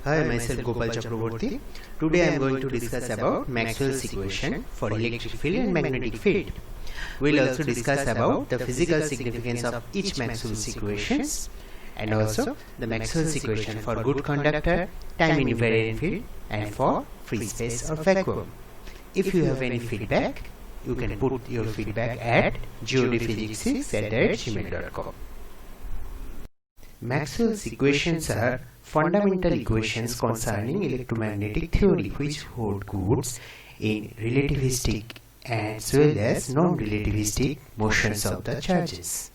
Hi, myself Gopal Chakraborty. Today I am going to discuss about Maxwell's equation for electric field and magnetic field. We will also discuss about the physical significance of each Maxwell's equations and also the Maxwell's equation for good conductor, time invariant field and for free space or vacuum. If you have any feedback, you can put your feedback at godphysics6@gmail.com. Maxwell's equations are fundamental equations concerning electromagnetic theory which hold good in relativistic as well as non-relativistic motions of the charges.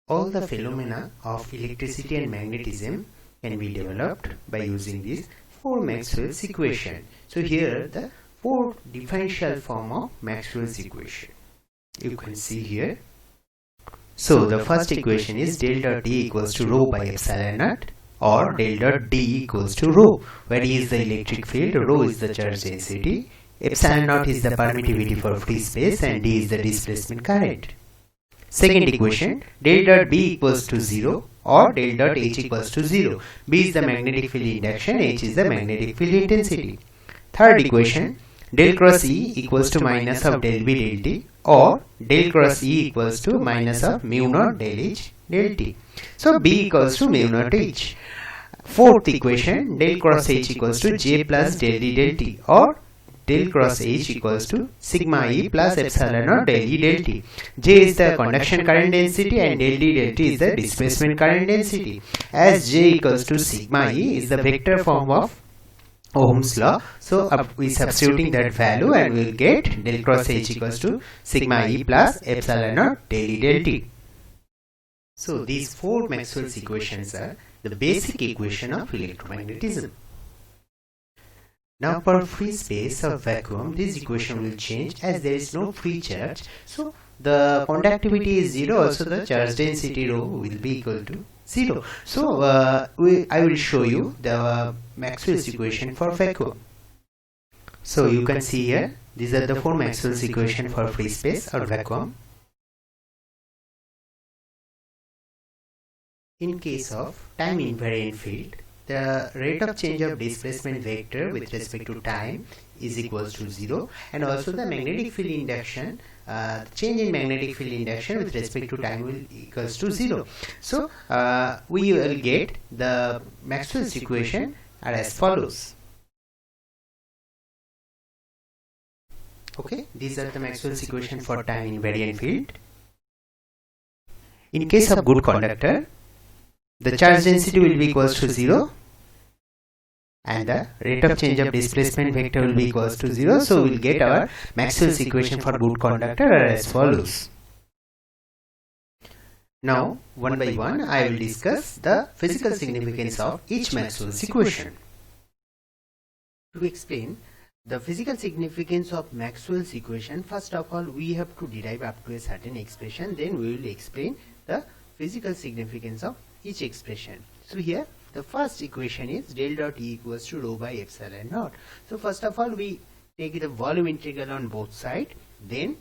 All the phenomena of electricity and magnetism can be developed by using these four Maxwell's equations. So here the four differential form of Maxwell's equation. You can see here. So the first equation is del dot D equals to rho by epsilon naught, or del dot D equals to rho, where E is the electric field, rho is the charge density, epsilon naught is the permittivity for free space, and D is the displacement current. Second equation, del dot B equals to 0 or del dot H equals to 0. B is the magnetic field induction, H is the magnetic field intensity. Third equation, del cross E equals to minus of del B del T, or del cross E equals to minus of mu naught del H del T. So B equals to mu naught H. Fourth equation, del cross H equals to J plus del D del T, or del cross H equals to sigma E plus epsilon naught del E del T. J is the conduction current density and del D del T is the displacement current density. As J equals to sigma E is the vector form of Ohm's law, so we substituting that value and we will get del cross H equals to sigma E plus epsilon naught del E del T. So these four Maxwell's equations are the basic equation of electromagnetism. Now for free space or vacuum, this equation will change as there is no free charge. So the conductivity is 0, also the charge density rho will be equal to 0. So I will show you the Maxwell's equation for vacuum. So you can see here, these are the four Maxwell's equation for free space or vacuum. In case of time invariant field, the rate of change of displacement vector with respect to time is equals to 0, and also the magnetic field induction, change in magnetic field induction with respect to time will equals to 0. So we will get the Maxwell's equation are as follows. Okay, these are the Maxwell's equation for time invariant field. In case of good conductor, the charge density will be equals to 0 and the rate of change of displacement vector will be equals to 0. So we will get our Maxwell's equation for good conductor are as follows. Now one by one I will discuss the physical significance of each Maxwell's equation. To explain the physical significance of Maxwell's equation, first of all we have to derive up to a certain expression, then we will explain the physical significance of each expression. So here the first equation is del dot E equals to rho by epsilon naught. So first of all we take the volume integral on both sides, then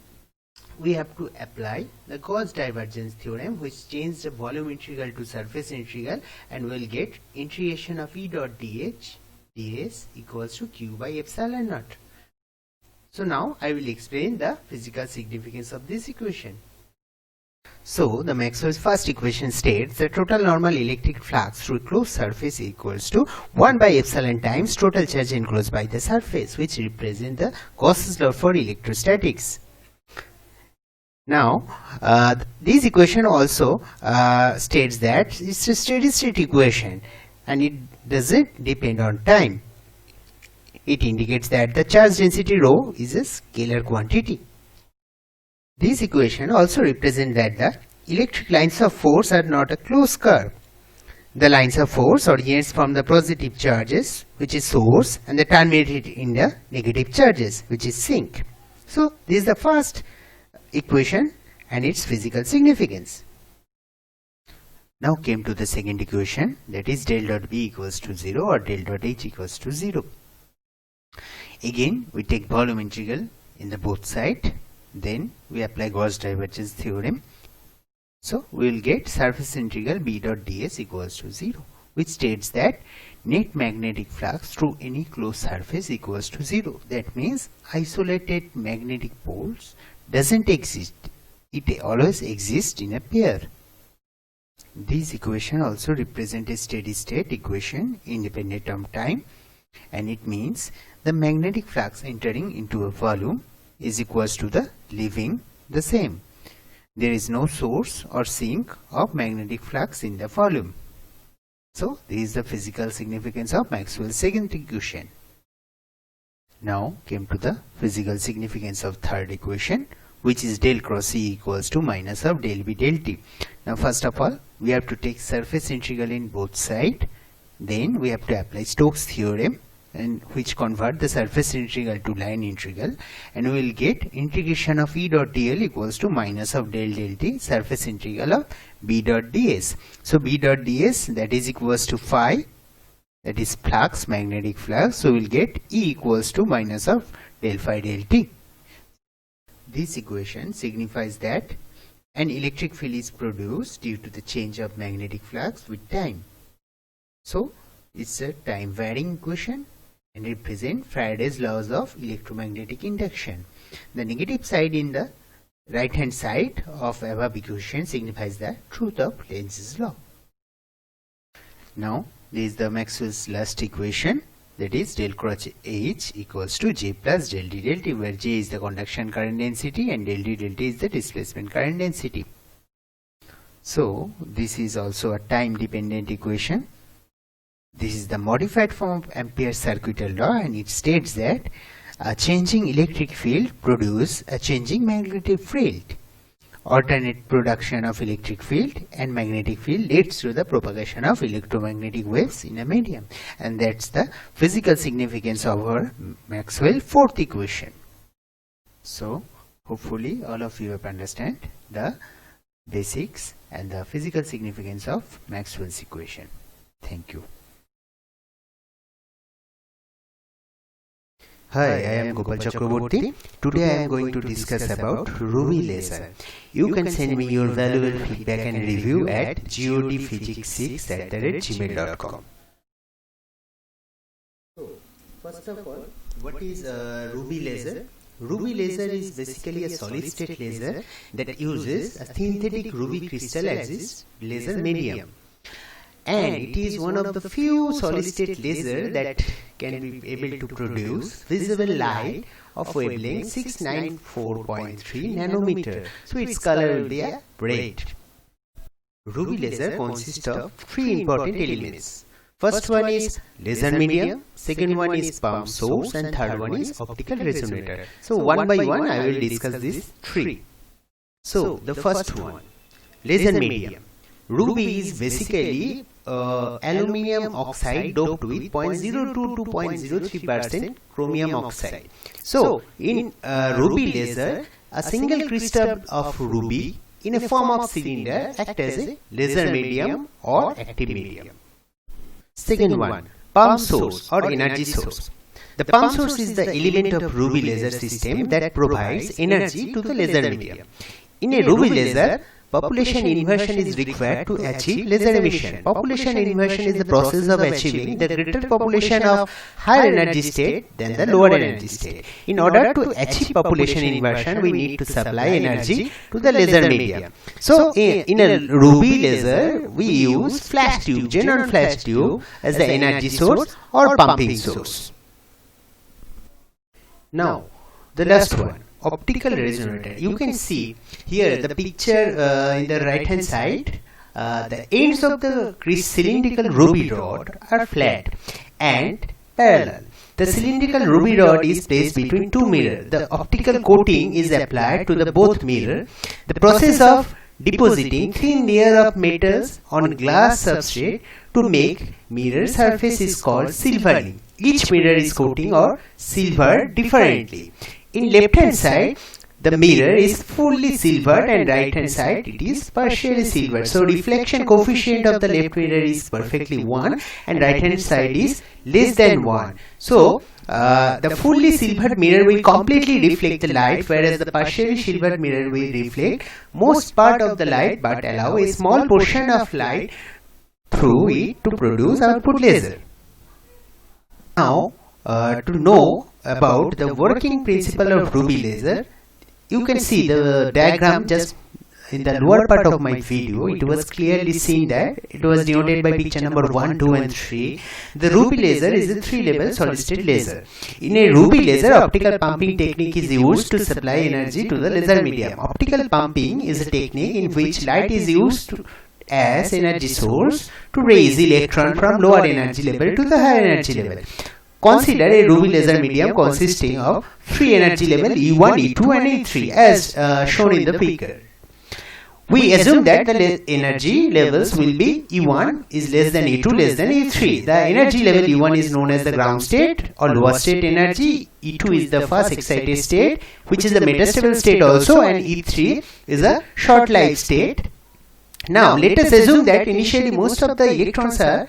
we have to apply the Gauss divergence theorem which changes the volume integral to surface integral, and we will get integration of E dot dH ds equals to q by epsilon naught. So now I will explain the physical significance of this equation. So the Maxwell's first equation states the total normal electric flux through closed surface equals to 1 by epsilon times total charge enclosed by the surface, which represent the Gauss's law for electrostatics. Now this equation also states that it's a steady state equation and it doesn't depend on time. It indicates that the charge density rho is a scalar quantity. This equation also represents that the electric lines of force are not a closed curve. The lines of force originates from the positive charges, which is source, and they terminate in the negative charges, which is sink. So this is the first equation and its physical significance. Now came to the second equation, that is del dot B equals to 0 or del dot H equals to 0. Again we take volume integral in the both sides, then we apply Gauss divergence theorem. So we will get surface integral B dot ds equals to 0, which states that net magnetic flux through any closed surface equals to 0. That means isolated magnetic poles doesn't exist. It always exists in a pair. This equation also represents a steady state equation independent of time, and it means the magnetic flux entering into a volume is equals to the leaving the same. There is no source or sink of magnetic flux in the volume. So this is the physical significance of Maxwell's second equation. Now came to the physical significance of third equation, which is del cross E equals to minus of del B del T. Now first of all, we have to take surface integral in both sides. Then we have to apply Stokes' theorem, and which convert the surface integral to line integral, and we will get integration of E dot dl equals to minus of del del T surface integral of B dot ds. So B dot ds, that is equals to phi, that is flux, magnetic flux. So we will get E equals to minus of del phi del T. This equation signifies that an electric field is produced due to the change of magnetic flux with time. So it's a time varying equation and represent Faraday's laws of electromagnetic induction. The negative side in the right hand side of above equation signifies the truth of Lenz's law. Now this is the Maxwell's last equation, that is del cross H equals to J plus del D del T, where J is the conduction current density and del D del T is the displacement current density. So this is also a time dependent equation. This is the modified form of Ampere's circuital law, and it states that a changing electric field produces a changing magnetic field. Alternate production of electric field and magnetic field leads to the propagation of electromagnetic waves in a medium, and that's the physical significance of our Maxwell fourth equation. So hopefully all of you have understand the basics and the physical significance of Maxwell's equation. Thank you. Hi, I am Gopal Chakraborty. Today I am going to discuss about Ruby laser. You can send me your valuable feedback and review at godphysics6@gmail.com. So, first of all, what is Ruby laser? Ruby laser is basically a solid state laser that uses a synthetic ruby crystal as its laser medium. And it is one of the few solid state lasers that can be able to produce visible light of wavelength 694.3 nanometer. So its color will be a red. Ruby laser consists of three important elements. First one is laser medium, second one is pump source, and third one is optical resonator. So one by one I will discuss these three. So the first one, laser medium. Ruby is basically aluminium oxide doped with 0.02 to 0.03% chromium oxide. So in ruby laser, a single crystal of ruby in a form of cylinder acts as a laser medium or active medium. Second one, pump source or energy source. The pump source is the element of ruby laser system that provides energy to the laser medium. In a ruby laser, population inversion is required to achieve laser emission. Population inversion is the process of achieving the greater population of higher energy state than the lower energy state. In order to achieve population inversion, we need to supply energy to the laser medium. So, in a ruby laser, we use flash tube, xenon flash tube as the energy source or pumping source. Now, the last one, optical resonator. You can see here the picture in the right hand side, the ends of the cylindrical ruby rod are flat and parallel. The cylindrical ruby rod is placed between two mirrors. The optical coating is applied to the both mirror. The process of depositing thin layer of metals on glass substrate to make mirror surface is called silvering. Each mirror is coating or silvered differently. In left hand side, the mirror is fully silvered, and right hand side it is partially silvered. So reflection coefficient of the left mirror is perfectly 1 and right hand side is less than 1. So the fully silvered mirror will completely reflect the light, whereas the partially silvered mirror will reflect most part of the light but allow a small portion of light through it to produce output laser. Now, to know about the working principle of ruby laser, you can see the diagram just in the lower part of my video. It was clearly seen that it was denoted by picture number 1, 2 and 3. The ruby laser is a 3-level solid state laser. In a ruby laser, optical pumping technique is used to supply energy to the laser medium. Optical pumping is a technique in which light is used as energy source to raise electron from lower energy level to the higher energy level. Consider a ruby laser medium consisting of 3 energy level E1, E2 and E3 as shown in the figure. We assume that the energy levels will be E1 is less than E2 less than E3. The energy level E1 is known as the ground state or lower state energy. E2 is the fast excited state, which is the metastable state also, and E3 is a short lived state. Now let us assume that initially most of the electrons are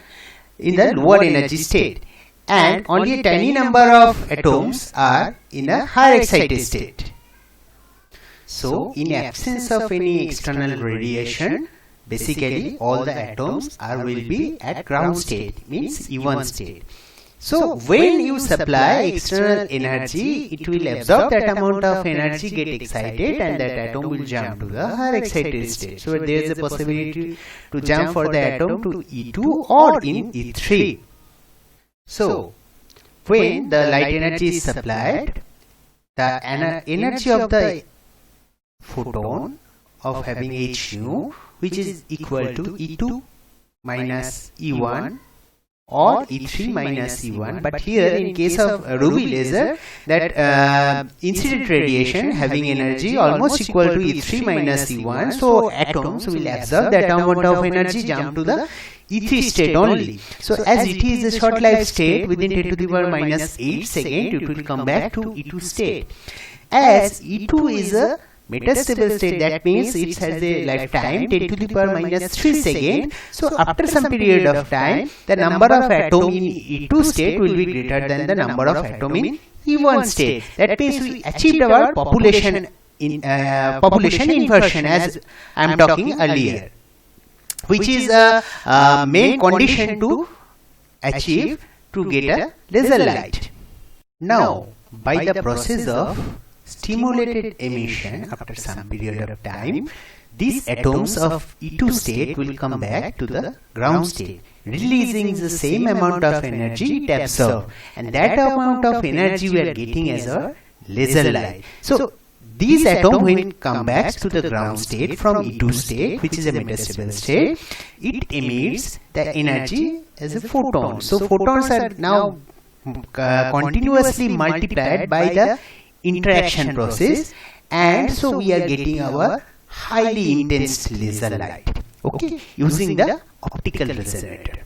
in the lower energy state and only a tiny number of atoms are in a higher excited state. So, in absence of any external radiation, basically all the atoms will be at ground state, means E1 state. So, when you supply external energy, it will absorb that amount of energy, get excited, and that atom will jump to the higher excited state. So, there is a possibility to jump for the atom to E2 or in E3. So, when the light energy is supplied, the energy of the photon of having h nu, which is equal to E2 minus E1 or E3 minus E1, but here in case of ruby laser, that incident radiation having energy almost equal to E3 minus E1, so atoms will absorb that amount of energy, jump to the E3 state only. So as it is a short lived state, within 10 to the power minus 8 second it will come back to E2 state. As E2 is a metastable state, that means it has a lifetime 10 to the power minus 3 second. So after some period of time, the number of atom in E2 state will be greater than the number of atom in E1 state. That means we achieved our population inversion, as I am talking earlier, which is a main condition to achieve to get a laser light. Now, by the process of stimulated emission, after some period of time, these atoms of E2 state will come back to the ground state, releasing the same amount of energy it absorbed, and that amount of energy we are getting as a laser light. So these atoms, when come back to the ground state from E2 state, which is a metastable state, it emits the energy as a photon. So photons are now continuously multiplied by the interaction process, and so we are getting our highly intense laser light, okay, using the optical resonator.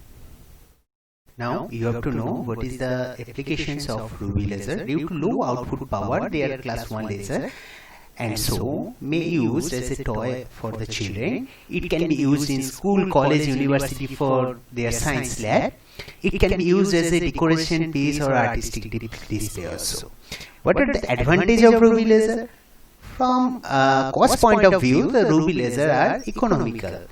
Now you have to know what is the applications of ruby laser. Due to low output power, they are class 1 laser, and so may used as a toy for the children. It can be used in school, college, university for their science lab. It can be used as a decoration piece or artistic display also. What are the advantages of ruby laser? From cost point of view, the ruby laser are economical.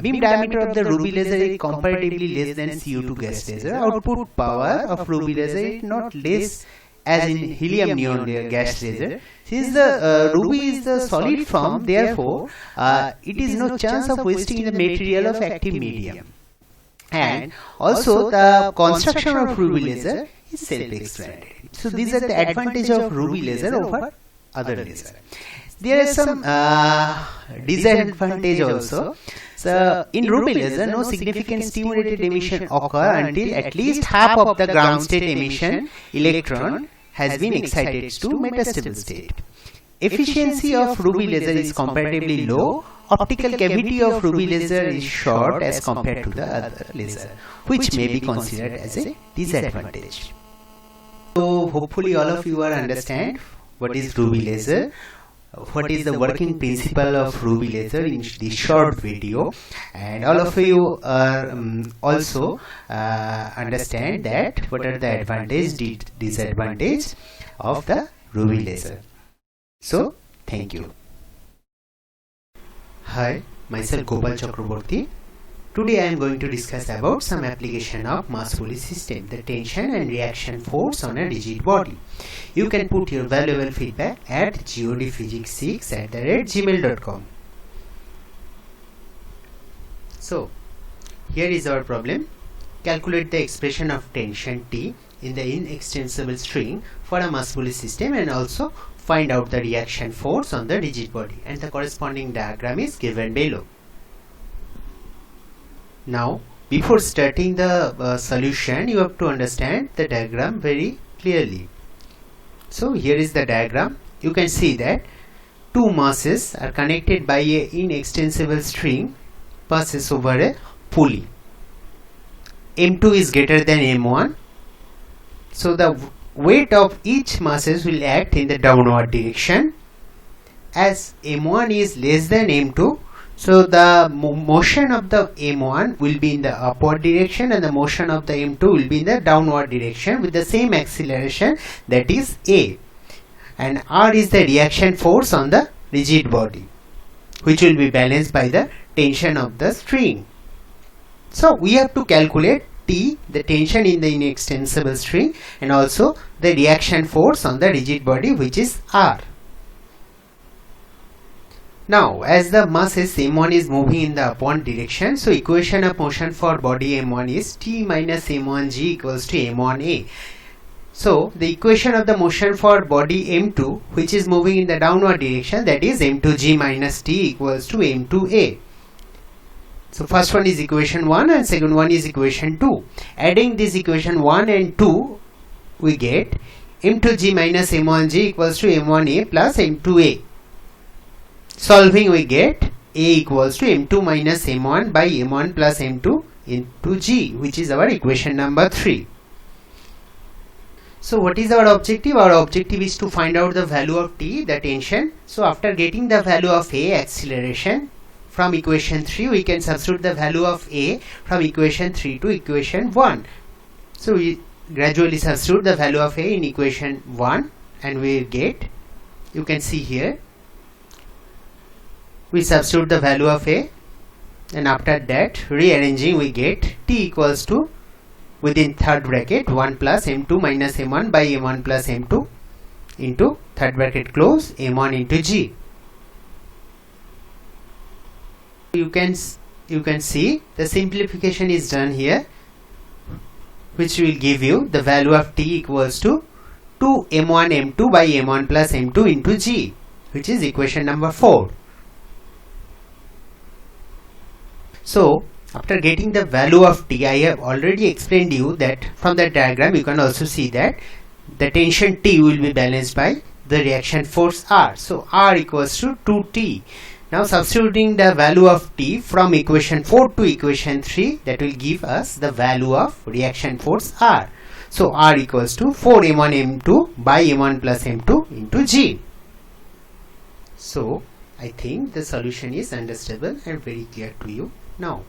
Beam diameter of the ruby laser is comparatively less than CO2 gas laser. Output power of ruby laser is not less as in helium neon gas laser. Since the ruby is the solid form, therefore it is no chance of wasting the material of active medium. And also the construction of ruby laser is self-explanatory. So these are the advantages of ruby laser over other laser. There are some disadvantages also. So in ruby laser, no significant stimulated emission occur until at least half of the ground state emission electron has been excited to metastable state. Efficiency of ruby laser is comparatively low. Optical cavity of ruby laser is short as compared to the other laser, which may be considered as a disadvantage. So hopefully all of you are understand what is ruby laser, what is the working principle of ruby laser in this short video, and all of you are also understand that what are the advantage, disadvantage of the ruby laser. So thank you. Hi, myself Gopal Chakraborty. Today I am going to discuss about some application of mass pulley system, the tension and reaction force on a rigid body. You can put your valuable feedback at godphysics6@gmail.com. So here is our problem. Calculate the expression of tension T in the inextensible string for a mass pulley system and also find out the reaction force on the rigid body, and the corresponding diagram is given below. Now before starting the solution, you have to understand the diagram very clearly. So here is the diagram. You can see that two masses are connected by a inextensible string passes over a pulley. M2 is greater than M1, so the weight of each masses will act in the downward direction. As M1 is less than M2, so the motion of the M1 will be in the upward direction and the motion of the M2 will be in the downward direction with the same acceleration, that is A. And R is the reaction force on the rigid body, which will be balanced by the tension of the string. So we have to calculate T, the tension in the inextensible string, and also the reaction force on the rigid body, which is R. Now as the mass M1 is moving in the upward direction, so equation of motion for body M1 is T minus M1G equals to M1A. So the equation of the motion for body M2, which is moving in the downward direction, that is M2G minus T equals to M2A. So first one is equation 1 and second one is equation 2. Adding this equation 1 and 2, we get M2G minus M1G equals to M1A plus M2A. Solving, we get A equals to M2 minus M1 by M1 plus M2 into G, which is our equation number 3. So what is our objective? Our objective is to find out the value of T, the tension. So after getting the value of A, acceleration, from equation 3 we can substitute the value of A from equation 3 to equation 1. So we gradually substitute the value of A in equation 1 and we get, you can see here, we substitute the value of A, and after that rearranging we get T equals to, within third bracket, 1 plus M2 minus M1 by M1 plus M2 into third bracket close M1 into G. You can see the simplification is done here, which will give you the value of T equals to 2 M1 M2 by M1 plus M2 into G, which is equation number 4. So after getting the value of T, I have already explained you that from the diagram you can also see that the tension T will be balanced by the reaction force R. So R equals to 2T. Now substituting the value of T from equation 4 to equation 3, that will give us the value of reaction force R. So R equals to 4 M1 M2 by M1 plus M2 into G. So I think the solution is understandable and very clear to you now.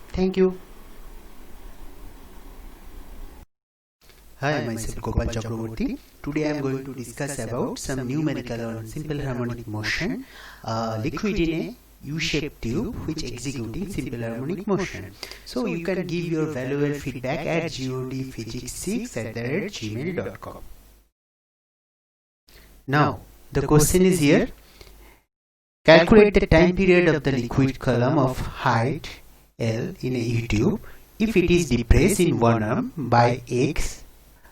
Thank you. Hi, myself Gopal Chakraborty. Today I am going to discuss about some numerical on simple harmonic motion, liquid in a U-shaped tube which executing simple harmonic motion. So you can give your valuable feedback at godphysics6@gmail.com. Now the question is here. Calculate the time period of the liquid column of height L in a U-tube if it is depressed in one arm by X.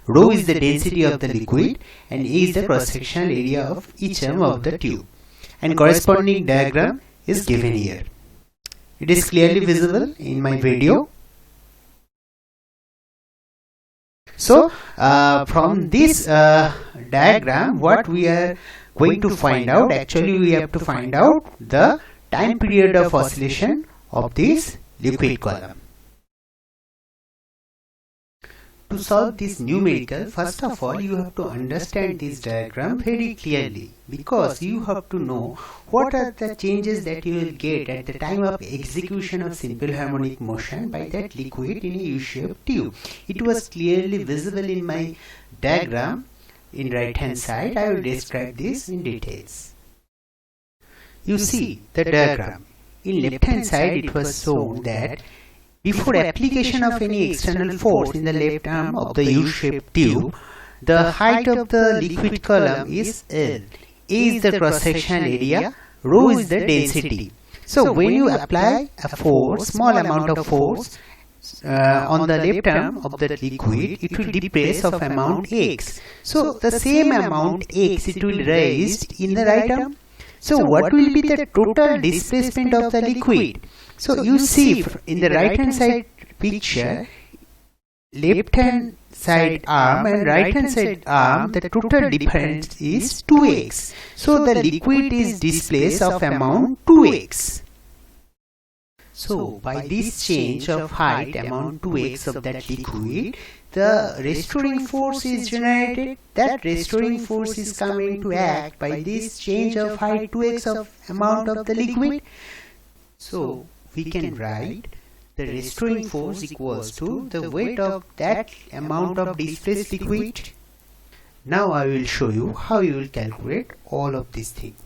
Rho is the density of the liquid and A is the cross-sectional area of each arm of the tube, and corresponding diagram is given here. It is clearly visible in my video. So from this diagram, what we are going to find out, actually we have to find out the time period of oscillation of this liquid column. To solve this numerical, first of all you have to understand this diagram very clearly, because you have to know what are the changes that you will get at the time of execution of simple harmonic motion by that liquid in a U-shaped tube. It was clearly visible in my diagram in right hand side. I will describe this in details. You see the diagram. in left hand side it was shown that before application of any external force in the left arm of the U-shaped tube, the height of the liquid column is L. A is the cross-sectional area, rho is the density. So when you apply a force, small amount of force on the left arm of the liquid, it will depress of amount x. So the same amount x it will raised in the right arm. So what will be the total displacement of the liquid? So you see in the right hand side picture, left hand side arm and right hand side arm, the total difference is 2x. So the liquid is displaced of amount 2x. So by this change of height amount 2x of that liquid, the restoring force is generated. That restoring force is coming to act by this change of height 2x of amount of the liquid. So we can write the restoring force equals to the weight of that amount of displaced liquid. Now I will show you how you will calculate all of these things.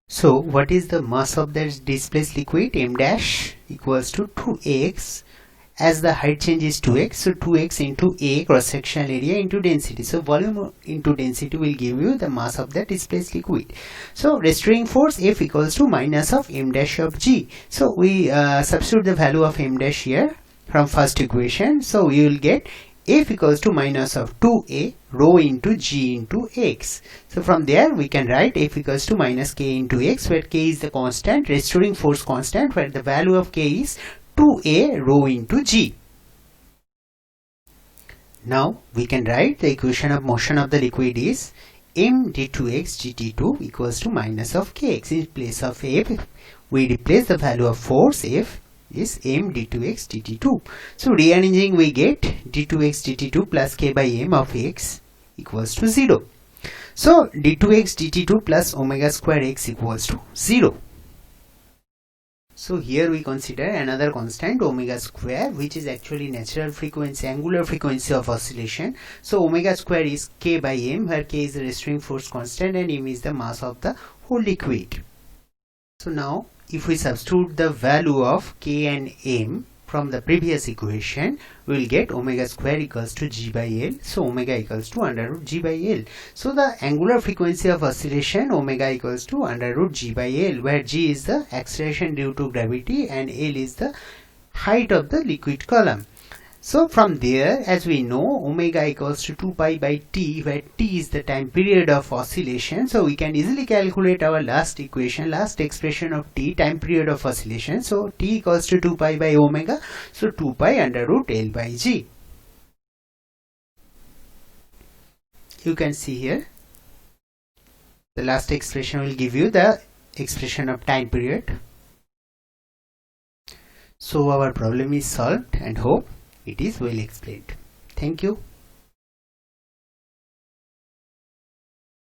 So what is the mass of the displaced liquid? M dash equals to 2x, as the height change is 2x, so 2x into A cross-sectional area into density. So volume into density will give you the mass of the displaced liquid. So restoring force F equals to minus of M dash of G. So we substitute the value of M dash here from first equation. So we will get F equals to minus of 2A rho into G into X. So from there we can write F equals to minus K into X, where K is the constant, restoring force constant, where the value of K is 2A rho into G. Now we can write the equation of motion of the liquid is M d2x dt2 equals to minus of kx. In place of F we replace the value of force F is M d2x dt2. So rearranging we get d2x dt2 plus k by m of x equals to 0. So d2x dt2 plus omega square x equals to 0. So here we consider another constant omega square, which is actually natural frequency, angular frequency of oscillation. So omega square is k by m, where k is the restoring force constant and m is the mass of the whole liquid. So now if we substitute the value of k and m from the previous equation, we will get omega square equals to g by L. So omega equals to under root g by L. So the angular frequency of oscillation omega equals to under root g by L, where g is the acceleration due to gravity and L is the height of the liquid column. So from there, as we know, omega equals to 2 pi by t, where t is the time period of oscillation. So we can easily calculate our last equation, last expression of t, time period of oscillation. So t equals to 2 pi by omega, so 2 pi under root L by g. You can see here, the last expression will give you the expression of time period. So our problem is solved, and hope it is well explained. Thank you.